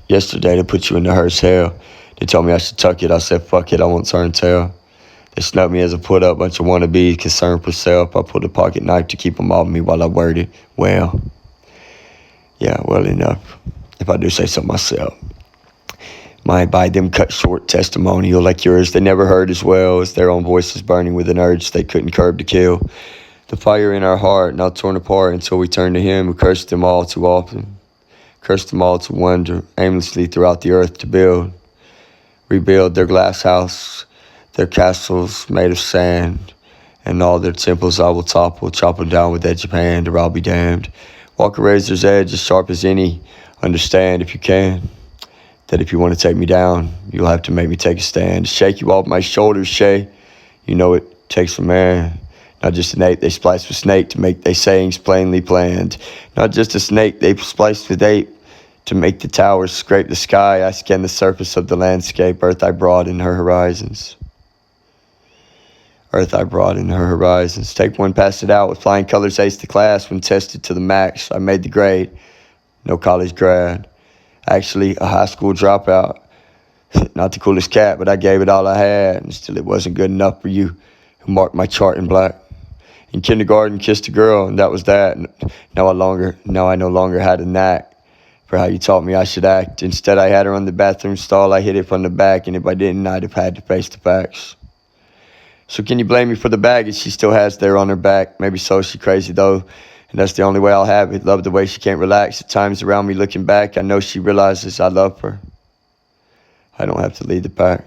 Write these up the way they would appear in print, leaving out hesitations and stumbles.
Yesterday, they put you in the hearse hell. They told me I should tuck it. I said, fuck it, I won't turn tail. They snubbed me as a put up, bunch of wannabes, concerned for self. I pulled a pocket knife to keep them off me while I worded, well, yeah, well enough, if I do say so myself. Might buy them cut short testimonial like yours they never heard as well as their own voices burning with an urge they couldn't curb to kill. The fire in our heart now torn apart until we turn to him who cursed them all too often. Cursed them all to wander aimlessly throughout the earth to build. Rebuild their glass house, their castles made of sand, and all their temples I will topple, chop them down with edge of hand, or I'll be damned. Walk a razor's edge as sharp as any. Understand, if you can, that if you want to take me down, you'll have to make me take a stand. Shake you off my shoulders, Shay. You know it takes a man. Not just an ape they spliced with snake to make they sayings plainly planned. Not just a snake they spliced with ape to make the towers scrape the sky. I scan the surface of the landscape. Earth I brought in her horizons. Earth I brought in her horizons. Take one, pass it out with flying colors, ace the class. When tested to the max, I made the grade. No college grad. Actually, a high school dropout. Not the coolest cat, but I gave it all I had, and still it wasn't good enough for you who marked my chart in black. In kindergarten, kissed a girl, and that was that. Now I no longer had a knack for how you taught me I should act. Instead, I had her on the bathroom stall. I hit it from the back, and if I didn't, I'd have had to face the facts. So can you blame me for the baggage she still has there on her back? Maybe so, she crazy though, and that's the only way I'll have it. Love the way she can't relax. At times around me looking back, I know she realizes I love her. I don't have to lead the pack.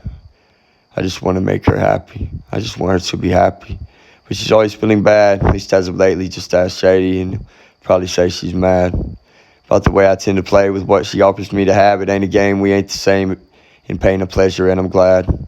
I just want to make her happy. I just want her to be happy. But she's always feeling bad, at least as of lately, just as shady, and probably say she's mad about the way I tend to play with what she offers me to have. It ain't a game, we ain't the same in pain or pleasure, and I'm glad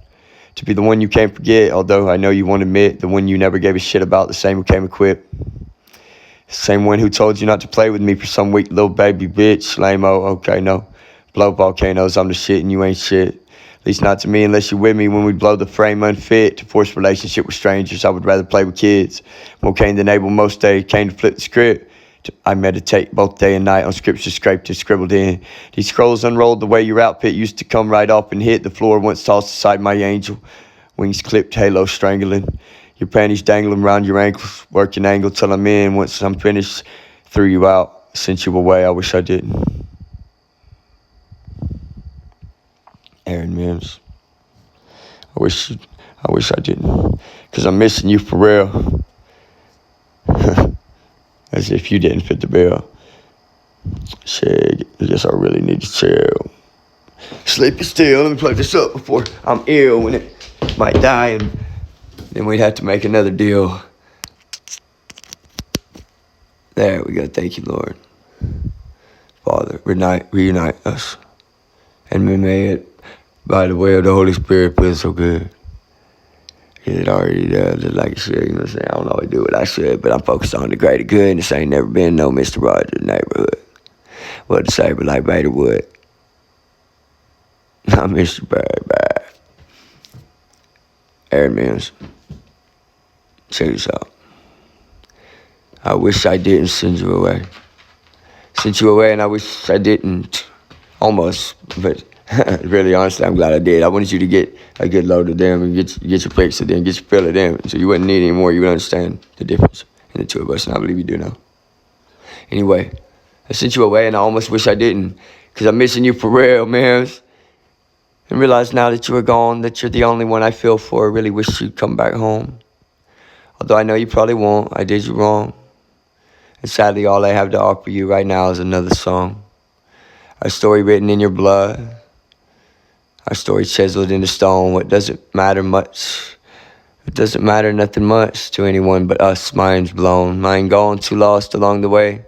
to be the one you can't forget, although I know you won't admit, the one you never gave a shit about, the same who came equipped. The same one who told you not to play with me for some weak little baby bitch, lame-o, okay, no. Blow volcanoes, I'm the shit and you ain't shit. At least not to me unless you're with me when we blow the frame unfit to force relationship with strangers. I would rather play with kids. More Cain than Abel most days, Cain to flip the script. I meditate both day and night on scripture scraped and scribbled in. These scrolls unrolled the way your outfit used to come right off and hit the floor once tossed aside my angel. Wings clipped, halo strangling. Your panties dangling around your ankles. Working angle till I'm in. Once I'm finished, threw you out. Sent you away, I wish I didn't. Aaron Mims. I wish I didn't. Cause I'm missing you for real. As if you didn't fit the bill. Shit, I guess I really need to chill. Sleep is still. Let me plug this up before I'm ill when it might die, and then we'd have to make another deal. There we go. Thank you, Lord. Father, reunite us. And we may it by the way of the Holy Spirit feel so good. It already does, just like it should, you know what I'm saying? I don't always do what I should, but I'm focused on the greater good, and this ain't never been no Mr. Rogers neighborhood. What to say, but like Vader would. I'm Mr. Bad. Aaron Mims. Check this out. I wish I didn't send you away. Sent you away, and I wish I didn't. Almost, but really, honestly, I'm glad I did. I wanted you to get a good load of them and get your fix of them, get your fill of them, so you wouldn't need any more. You would understand the difference in the two of us, and I believe you do now. Anyway, I sent you away, and I almost wish I didn't, because I'm missing you for real, man. And realize now that you were gone, that you're the only one I feel for. I really wish you'd come back home. Although I know you probably won't. I did you wrong. And sadly, all I have to offer you right now is another song. Our story written in your blood. Our story chiseled into stone. What doesn't matter much? It doesn't matter nothing much to anyone but us. Mind's blown. Mind gone, too lost along the way.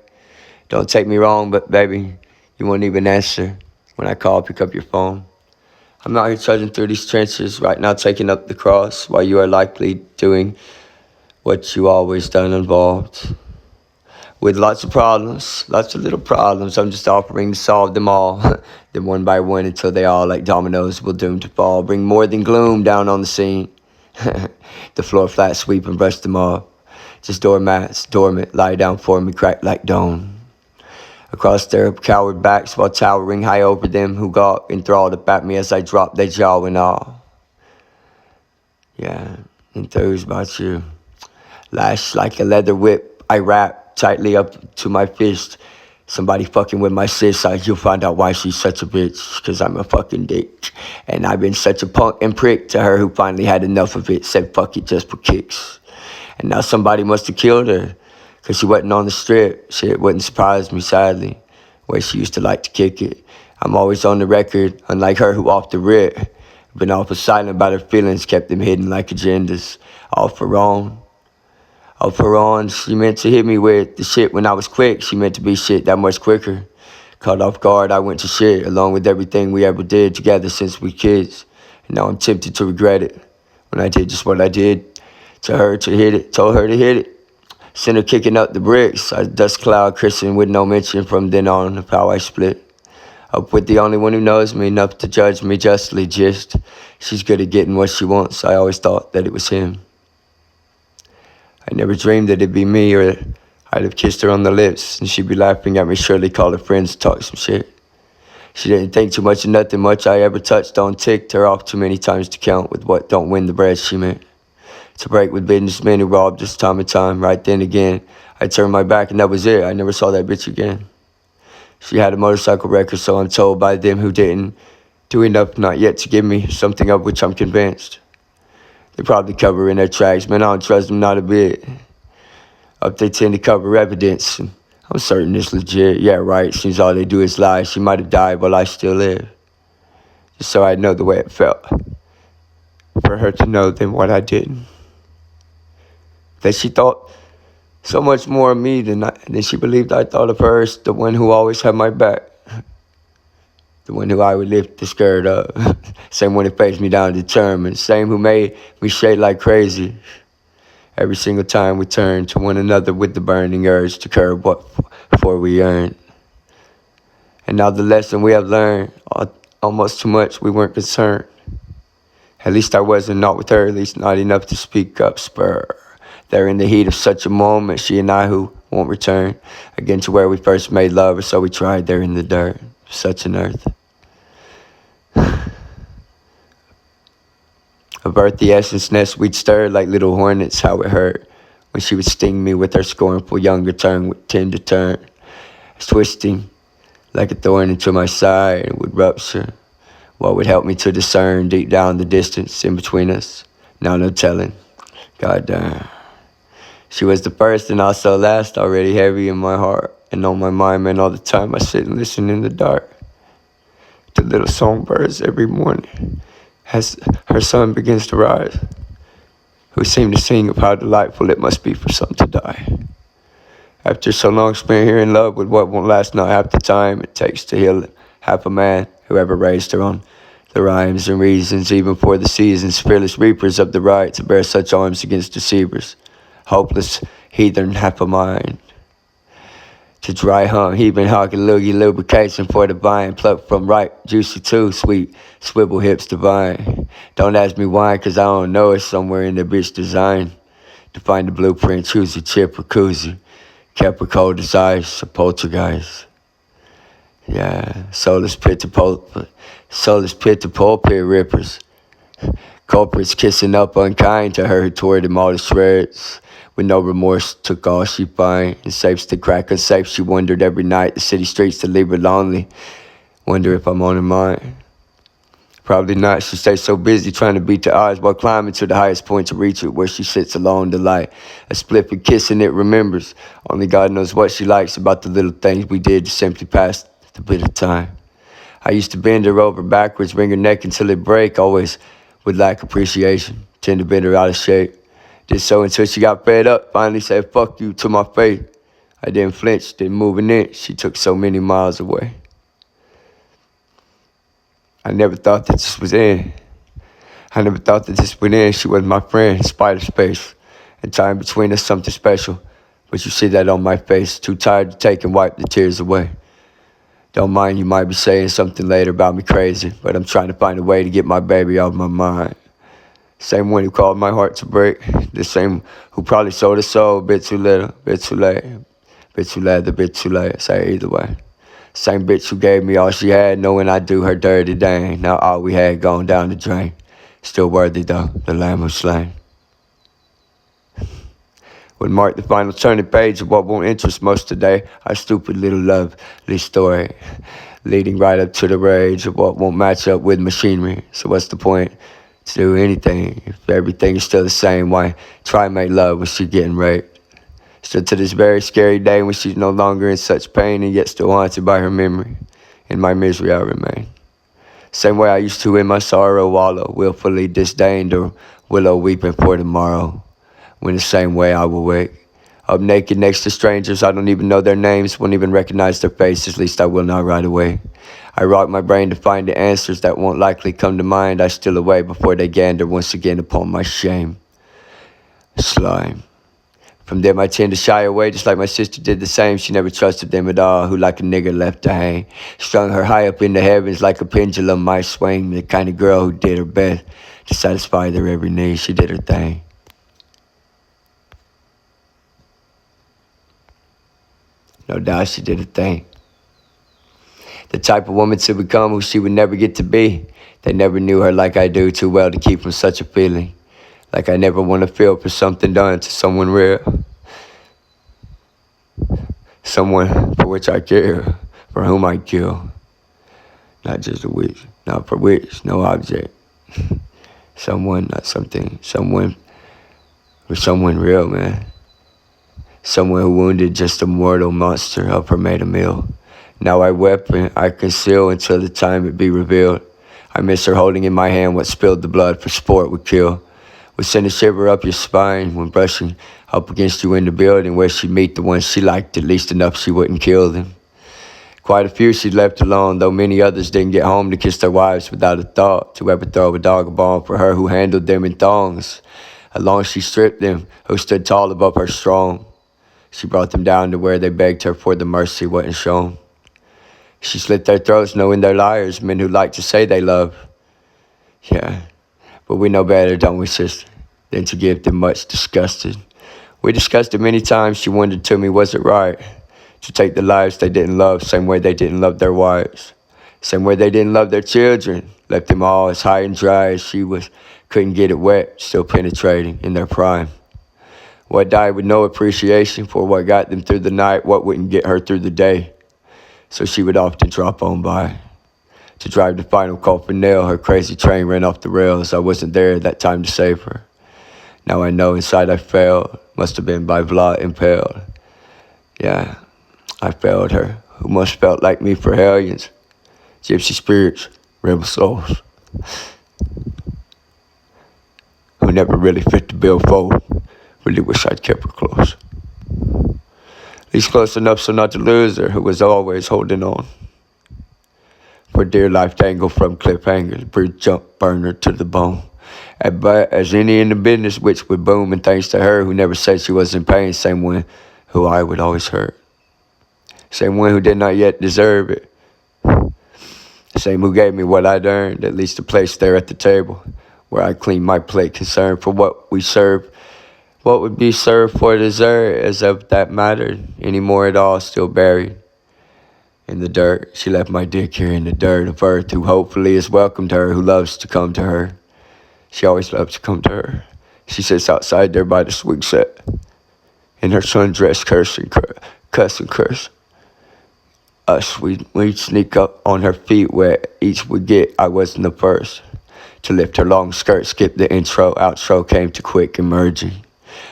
Don't take me wrong, but baby, you won't even answer when I call, pick up your phone. I'm out here trudging through these trenches right now, taking up the cross, while you are likely doing what you always done, involved with lots of problems, lots of little problems. I'm just offering to solve them all, then one by one until they all, like dominoes, will doom to fall. Bring more than gloom down on the scene. The floor flat, sweep and brush them off. Just doormats, dormant, lie down for me, cracked like dawn. across their coward backs while towering high over them who got enthralled up at me as I dropped their jaw and all. Yeah, enthused about you. Lashed like a leather whip, I wrap tightly up to my fist. Somebody fucking with my sis, you'll find out why she's such a bitch. Cause I'm a fucking dick. And I've been such a punk and prick to her who finally had enough of it. Said fuck it just for kicks. And now somebody must have killed her. Cause she wasn't on the strip. Shit wouldn't surprise me, sadly. Where she used to like to kick it. I'm always on the record, unlike her who off the rip. Been awful silent about her feelings, kept them hidden like agendas. All for wrong. Of her on, she meant to hit me with the shit when I was quick. She meant to be shit that much quicker. Caught off guard, I went to shit, along with everything we ever did together since we kids. And now I'm tempted to regret it. When I did just what I did, to her to hit it, told her to hit it. Sent her kicking up the bricks, a dust cloud christened with no mention from then on of how I split. Up with the only one who knows me enough to judge me justly, just. She's good at getting what she wants, I always thought that it was him. I never dreamed that it'd be me, or I'd have kissed her on the lips and she'd be laughing at me, surely call her friends to talk some shit. She didn't think too much of nothing much I ever touched on, ticked her off too many times to count with what don't win the bread she meant. To break with businessmen who robbed us time and time, right then again, I turned my back and that was it, I never saw that bitch again. She had a motorcycle record, so I'm told by them who didn't do enough not yet to give me something of which I'm convinced. They probably cover in their tracks, man, I don't trust them not a bit. Up they tend to cover evidence. I'm certain it's legit, yeah right, seems all they do is lie. She might have died while I still live. Just so I know the way it felt. For her to know then what I didn't. That she thought so much more of me than she believed I thought of her, the one who always had my back. The one who I would lift the skirt up. Same one who faced me down determined. Same who made me shake like crazy. Every single time we turned to one another with the burning urge to curb what for we earned. And now the lesson we have learned, almost too much, we weren't concerned. At least I wasn't, not with her, at least not enough to speak up, spur. There in the heat of such a moment, she and I who won't return again to where we first made love, or so we tried there in the dirt. Such an earth. Of earthy essence nest we'd stir like little hornets, how it hurt when she would sting me with her scornful younger tongue would tend to turn, twisting like a thorn into my side and would rupture. What would help me to discern deep down the distance in between us? Now no telling. God damn. She was the first and also last, already heavy in my heart and on my mind, man, all the time I sit and listen in the dark to little songbirds every morning as her sun begins to rise, who seem to sing of how delightful it must be for some to die. After so long spent here in love with what won't last not half the time it takes to heal half a man, whoever raised her on the rhymes and reasons, even for the seasons, fearless reapers of the right to bear such arms against deceivers, hopeless heathen half a mind. To dry hump, heaving hallelujah lubrication for the vine, plucked from ripe, juicy too, sweet, swivel hips divine. Don't ask me why, cause I don't know, it's somewhere in the bitch design. To find the blueprint, choose a chip or koozie, kept her cold as ice, a poltergeist. Yeah, soulless pit to pulpit rippers. Culprits kissing up unkind to her who tore them all to shreds. With no remorse, took all she find. In safes to crack her safe, she wondered every night. The city streets to leave her lonely. Wonder if I'm on her mind. Probably not, she stays so busy trying to beat the odds while climbing to the highest point to reach it, where she sits alone, the light. A spliff and kissing it remembers. Only God knows what she likes about the little things we did to simply pass the bit of time. I used to bend her over backwards, wring her neck until it break, always with lack appreciation. Tend to bend her out of shape. Did so until she got fed up, finally said fuck you to my face. I didn't flinch, didn't move an inch, she took so many miles away. I never thought that this was in. I never thought that this would end. She was my friend, in spite of space. And time between us something special. But you see that on my face, too tired to take and wipe the tears away. Don't mind, you might be saying something later about me crazy, but I'm trying to find a way to get my baby off my mind. Same one who called my heart to break. The same who probably sold his soul a bit too little, a bit too late. Bit too late, the bit too late, say either way. Same bitch who gave me all she had, knowing I'd do her dirty dang. Now all we had gone down the drain. Still worthy though, the lamb was slain. Would mark the final turning page of what won't interest most today. Our stupid little lovely story, leading right up to the rage of what won't match up with machinery. So what's the point to do anything if everything is still the same? Why try and make love when she's getting raped? Still to this very scary day when she's no longer in such pain and yet still haunted by her memory. In my misery I remain. Same way I used to in my sorrow wallow, willfully disdained or willow weeping for tomorrow. When the same way I will wake up naked next to strangers, I don't even know their names, won't even recognize their faces, least I will not right away. I rock my brain to find the answers that won't likely come to mind. I steal away before they gander once again upon my shame. Slime. From them I tend to shy away, just like my sister did the same. She never trusted them at all, who like a nigger left to hang. Strung her high up in the heavens like a pendulum might swing. The kind of girl who did her best to satisfy their every need. She did her thing. No doubt she did her thing. The type of woman to become who she would never get to be. They never knew her like I do, too well to keep from such a feeling. Like I never want to feel for something done to someone real. Someone for which I care, for whom I kill. Not just a wish, not for which, no object. Someone, not something. Someone for someone real, man. Someone who wounded just a mortal monster of her made a meal. Now I weapon I conceal until the time it be revealed. I miss her holding in my hand what spilled the blood for sport would kill. Would send a shiver up your spine when brushing up against you in the building where she'd meet the ones she liked at least enough she wouldn't kill them. Quite a few she left alone, though many others didn't get home to kiss their wives without a thought to ever throw a dog a bone for her who handled them in thongs. Along she stripped them, who stood tall above her strong. She brought them down to where they begged her for the mercy wasn't shown. She slit their throats knowing they're liars, men who like to say they love. Yeah, but we know better, don't we, sister, than to give them much disgusted. We discussed it many times, she wondered to me, was it right to take the lives they didn't love, same way they didn't love their wives, same way they didn't love their children, left them all as high and dry as she was, couldn't get it wet, still penetrating in their prime. What died with no appreciation for what got them through the night, what wouldn't get her through the day. So she would often drop on by. To drive the final coffin nail, her crazy train ran off the rails. I wasn't there at that time to save her. Now I know inside I failed, must have been by Vlad impaled. Yeah, I failed her, who must felt like me for hellions. Gypsy spirits, rebel souls, who never really fit the bill fold. Really wish I'd kept her close. At least close enough so not to lose her, who was always holding on. For dear life dangle from cliffhangers, bruise jump, burn her to the bone. But as any in the business which would boom, and thanks to her who never said she was in pain, same one who I would always hurt. Same one who did not yet deserve it. Same who gave me what I'd earned, at least a place there at the table, where I cleaned my plate, concerned for what we served. What would be served for dessert, as if that mattered anymore at all, still buried in the dirt. She left my dick here in the dirt of earth, who hopefully has welcomed her, who loves to come to her. She always loves to come to her. She sits outside there by the swing set, in her sundress, cuss and curse. Us, we'd sneak up on her feet where each would get. I wasn't the first to lift her long skirt, skip the intro, outro came to quick emerging.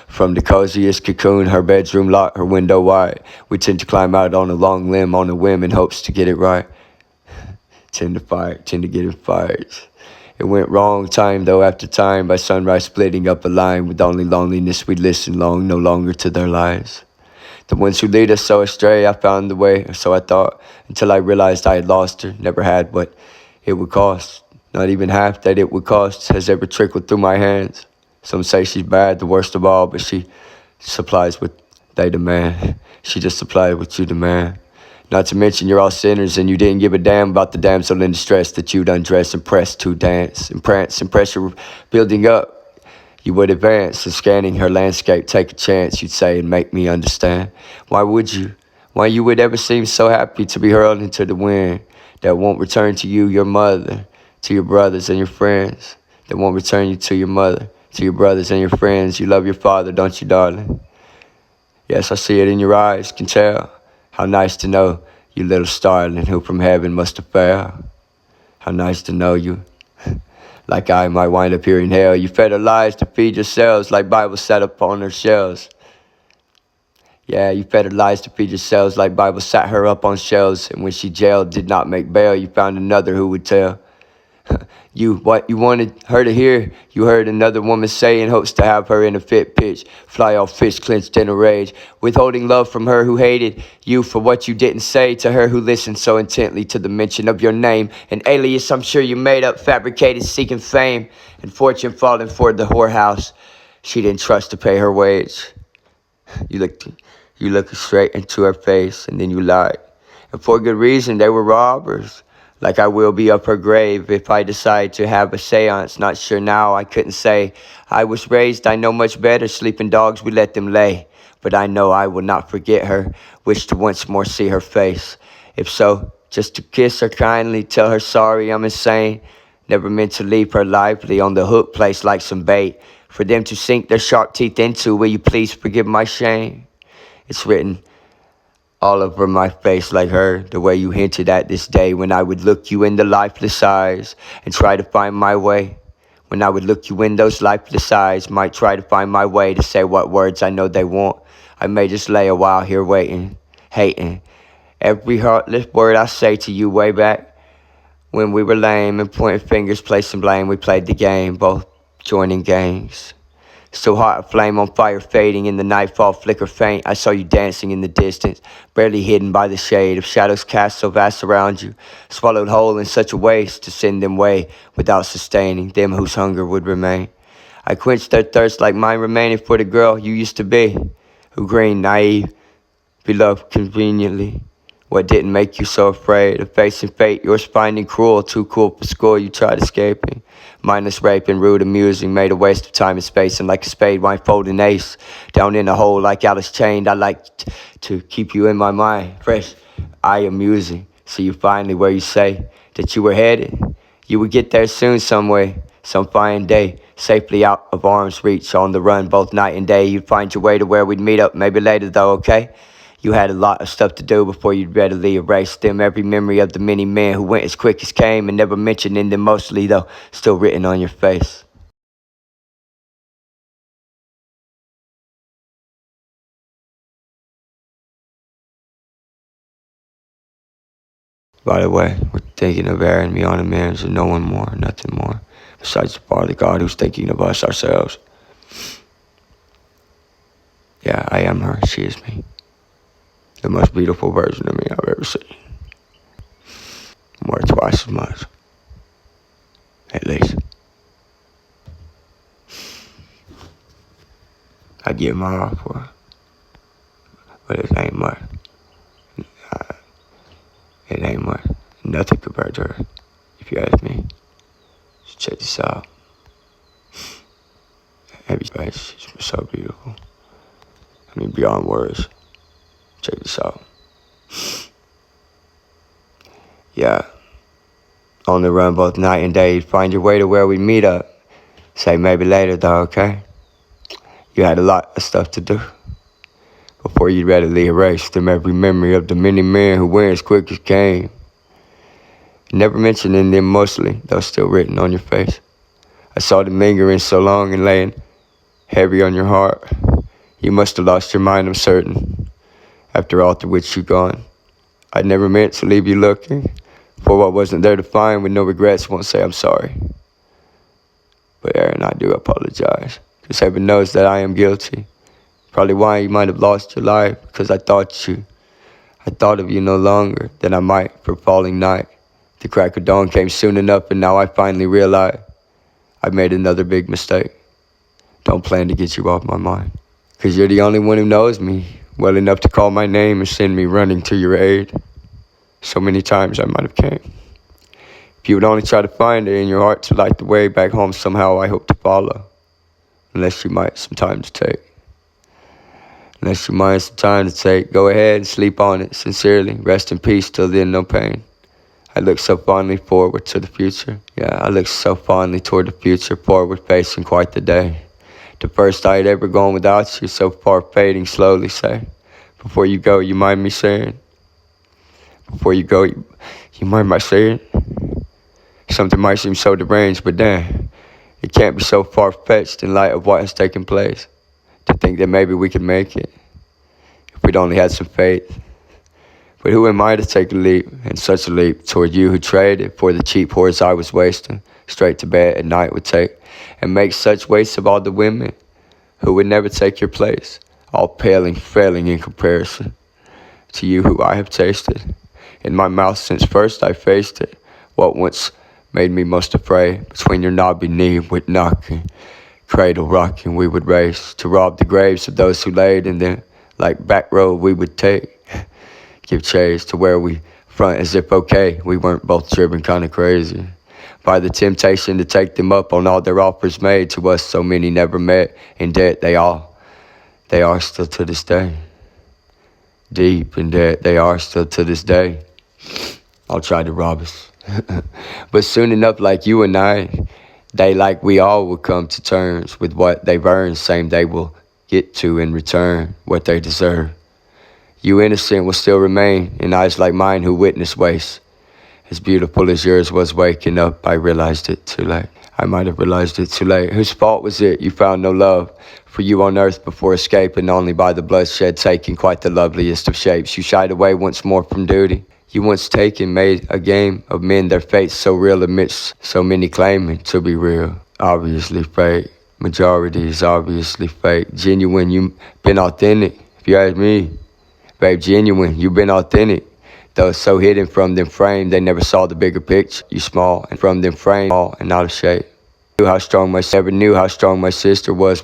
From the coziest cocoon, her bedroom locked, her window wide. We tend to climb out on a long limb on a whim in hopes to get it right. Tend to get in fights. It went wrong time though after time, by sunrise splitting up a line. With only loneliness we'd listen long, no longer to their lies. The ones who lead us so astray, I found the way, or so I thought, until I realized I had lost her. Never had what it would cost. Not even half that it would cost has ever trickled through my hands. Some say she's bad, the worst of all, but she supplies what they demand. She just supplies what you demand. Not to mention you're all sinners and you didn't give a damn about the damsel in distress that you'd undress and press to dance and prance and pressure building up. You would advance, and scanning her landscape, take a chance, you'd say, and make me understand. Why would you? Why you would ever seem so happy to be hurled into the wind that won't return to you, your mother, to your brothers and your friends, that won't return you to your mother, to your brothers and your friends. You love your father, don't you, darling? Yes, I see it in your eyes, can tell. How nice to know you little starling who from heaven must have fell. How nice to know you. Like I might wind up here in hell. You fed her lies to feed yourselves like Bible sat up on her shelves. Yeah, you fed her lies to feed yourselves like Bible sat her up on shelves. And when she jailed, did not make bail, you found another who would tell. What you wanted her to hear, you heard another woman say in hopes to have her in a fit pitch, fly off fist clenched in a rage, withholding love from her who hated you for what you didn't say to her who listened so intently to the mention of your name, an alias I'm sure you made up, fabricated, seeking fame and fortune falling for the whorehouse she didn't trust to pay her wage. You looked straight into her face and then you lied, and for good reason. They were robbers. Like I will be up her grave if I decide to have a seance. Not sure now, I couldn't say. I was raised, I know much better. Sleeping dogs, we let them lay. But I know I will not forget her. Wish to once more see her face. If so, just to kiss her kindly, tell her sorry I'm insane. Never meant to leave her lively on the hook, placed like some bait for them to sink their sharp teeth into. Will you please forgive my shame? It's written all over my face like her, the way you hinted at this day when I would look you in the lifeless eyes and try to find my way. When I would look you in those lifeless eyes, might try to find my way to say what words I know they want. I may just lay a while here waiting, hating every heartless word I say to you way back when we were lame and pointing fingers, placing blame. We played the game, both joining gangs. So hot, a flame on fire, fading in the nightfall, flicker faint. I saw you dancing in the distance, barely hidden by the shade of shadows cast so vast around you, swallowed whole in such a waste to send them way without sustaining them whose hunger would remain. I quenched their thirst like mine remaining for the girl you used to be, who green, naive, beloved conveniently. What didn't make you so afraid of facing fate? Yours finding cruel, too cool for school. You tried escaping, mindless raping, rude amusing, made a waste of time and space. And like a spade, wine folding ace, down in a hole like Alice chained. I like to keep you in my mind, fresh, I amusing. See you finally where you say that you were headed. You would get there soon some way, some fine day, safely out of arm's reach, on the run both night and day. You'd find your way to where we'd meet up, maybe later though, okay? You had a lot of stuff to do before you'd readily erase them. Every memory of the many men who went as quick as came, and never mentioning them mostly, though, still written on your face. By the way, we're thinking of airing me on a marriage and no one more, nothing more, besides the Father God who's thinking of us ourselves. Yeah, I am her, she is me. The most beautiful version of me I've ever seen. More twice as much. At least. I give my all for her. But it ain't much. It ain't much. Nothing compared to her, if you ask me. So check this out. Every face is so beautiful. I mean, beyond words. Check this out. Yeah. On the run both night and day. Find your way to where we meet up. Say maybe later though, okay? You had a lot of stuff to do before you readily erased them every memory of the many men who went as quick as came. Never mentioning them mostly, though still written on your face. I saw them lingering so long and laying heavy on your heart. You must have lost your mind, I'm certain, after all through which you've gone. I never meant to leave you looking for what wasn't there to find. With no regrets, won't say I'm sorry. But Aaron, I do apologize, because heaven knows that I am guilty. Probably why you might have lost your life, because I thought of you no longer than I might for falling night. The crack of dawn came soon enough, and now I finally realize I made another big mistake. Don't plan to get you off my mind, because you're the only one who knows me well enough to call my name and send me running to your aid. So many times I might have came. If you would only try to find it in your heart to light the way back home somehow, I hope to follow. unless you mind some time to take. Unless you mind some time to take, go ahead and sleep on it, sincerely. Rest in peace, till then, no pain. I look so fondly forward to the future. Yeah, I look so fondly toward the future, forward facing quite the day. The first I had ever gone without you, so far fading slowly, say. Before you go, you mind me saying? Before you go, you mind my saying? Something might seem so deranged, but damn, it can't be so far-fetched in light of what has taken place. To think that maybe we could make it, if we'd only had some faith. But who am I to take a leap, and such a leap, toward you who traded for the cheap whores I was wasting, straight to bed at night would take, and make such waste of all the women who would never take your place, all paling, failing in comparison to you who I have tasted. In my mouth since first I faced it, what once made me most afraid, between your knobby knee would knock, and cradle rocking we would race, to rob the graves of those who laid, and then, like back road we would take, give chase to where we front as if okay, we weren't both driven kinda crazy by the temptation to take them up on all their offers made to us, so many never met, in debt they are still to this day. Deep in debt they are still to this day. I'll try to rob us. But soon enough, like you and I, they like we all will come to terms with what they've earned, same they will get to in return what they deserve. You innocent will still remain in eyes like mine who witness waste. As beautiful as yours was waking up, I realized it too late. I might have realized it too late. Whose fault was it you found no love for you on earth before escaping only by the bloodshed, taking quite the loveliest of shapes? You shied away once more from duty. You once taken made a game of men, their fates so real amidst so many claiming to be real. Obviously fake. Majority is obviously fake. Genuine, you been authentic, if you ask me. Babe, genuine, you been authentic. Though so hidden from them frame, they never saw the bigger picture. You small, and from them frame, small and out of shape. Never knew how strong my sister was.